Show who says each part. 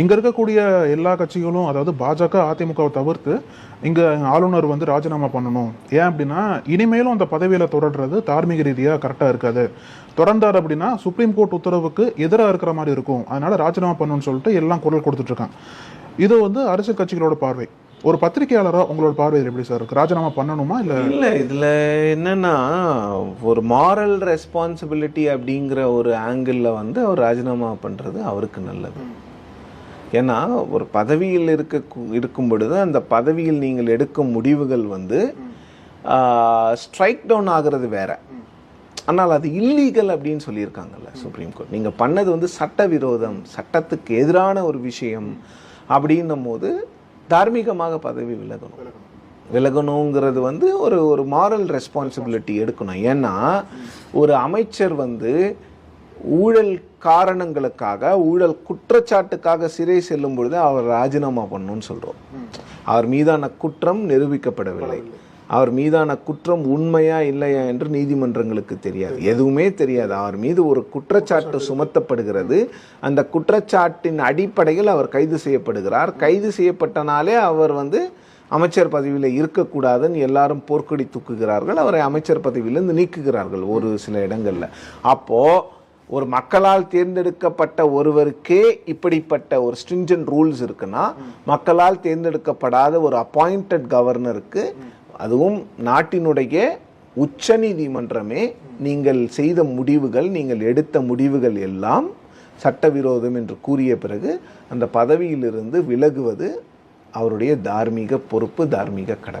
Speaker 1: இங்க இருக்கக்கூடிய எல்லா கட்சிகளும், அதாவது பாஜக, அதிமுகவை தவிர்த்து இங்க ஆளுநர் வந்து ராஜினாமா பண்ணணும். ஏன் அப்படின்னா, இனிமேலும் அந்த பதவியில தொடர்றது தார்மீக ரீதியா கரெக்டா இருக்காது. தொடர்ந்தார் அப்படின்னா சுப்ரீம் கோர்ட் உத்தரவுக்கு எதிராக இருக்கிற மாதிரி இருக்கும். அதனால ராஜினாமா பண்ணணும்னு சொல்லிட்டு எல்லாம் குரல் கொடுத்துட்டு இருக்காங்க. இது வந்து அரசியல் கட்சிகளோட பார்வை. ஒரு பத்திரிகையாளரா உங்களோட பார்வை எப்படி சார் இருக்கு? ராஜினாமா பண்ணணுமா
Speaker 2: இல்ல இதுல என்னன்னா, ஒரு மாரல் ரெஸ்பான்சிபிலிட்டி அப்படிங்கிற ஒரு ஆங்கிள் வந்து அவர் ராஜினாமா பண்றது அவருக்கு நல்லது. ஏன்னா ஒரு பதவியில் இருக்கும் பொழுது அந்த பதவியில் நீங்கள் எடுக்கும் முடிவுகள் வந்து ஸ்ட்ரைக் டவுன் ஆகிறது வேற. ஆனால் அது இல்லீகல் அப்படின்னு சொல்லியிருக்காங்கல்ல சுப்ரீம் கோர்ட். நீங்கள் பண்ணது வந்து சட்டவிரோதம், சட்டத்துக்கு எதிரான ஒரு விஷயம் அப்படின்னும் போது தார்மீகமாக பதவி விலகணுங்கிறது வந்து ஒரு மாரல் ரெஸ்பான்சிபிலிட்டி எடுக்கணும். ஏன்னா ஒரு அமைச்சர் வந்து ஊழல் காரணங்களுக்காக, ஊழல் குற்றச்சாட்டுக்காக சிறை செல்லும் பொழுது அவர் ராஜினாமா பண்ணணும்னு சொல்றோம். அவர் மீதான குற்றம் நிரூபிக்கப்படவில்லை, அவர் மீதான குற்றம் உண்மையா இல்லையா என்று நீதிமன்றங்களுக்கு தெரியாது, எதுவுமே தெரியாது. அவர் மீது ஒரு குற்றச்சாட்டு சுமத்தப்படுகிறது. அந்த குற்றச்சாட்டின் அடிப்படையில் அவர் கைது செய்யப்படுகிறார். கைது செய்யப்பட்டனாலே அவர் வந்து அமைச்சர் பதவியில் இருக்கக்கூடாதுன்னு எல்லாரும் போர்க்கொடி தூக்குகிறார்கள். அவரை அமைச்சர் பதவியிலிருந்து நீக்குகிறார்கள் ஒரு சில இடங்கள்ல. அப்போ ஒரு மக்களால் தேர்ந்தெடுக்கப்பட்ட ஒருவருக்கே இப்படிப்பட்ட ஒரு ஸ்ட்ரிஞ்சன்ட் ரூல்ஸ் இருக்குன்னா, மக்களால் தேர்ந்தெடுக்கப்படாத ஒரு அப்பாயிண்டட் கவர்னருக்கு, அதுவும் நாட்டினுடைய உச்ச நீதிமன்றமே நீங்கள் செய்த முடிவுகள், நீங்கள் எடுத்த முடிவுகள் எல்லாம் சட்டவிரோதம் என்று கூறிய பிறகு அந்த பதவியிலிருந்து விலகுவது அவருடைய தார்மீக பொறுப்பு, தார்மீக கடமை.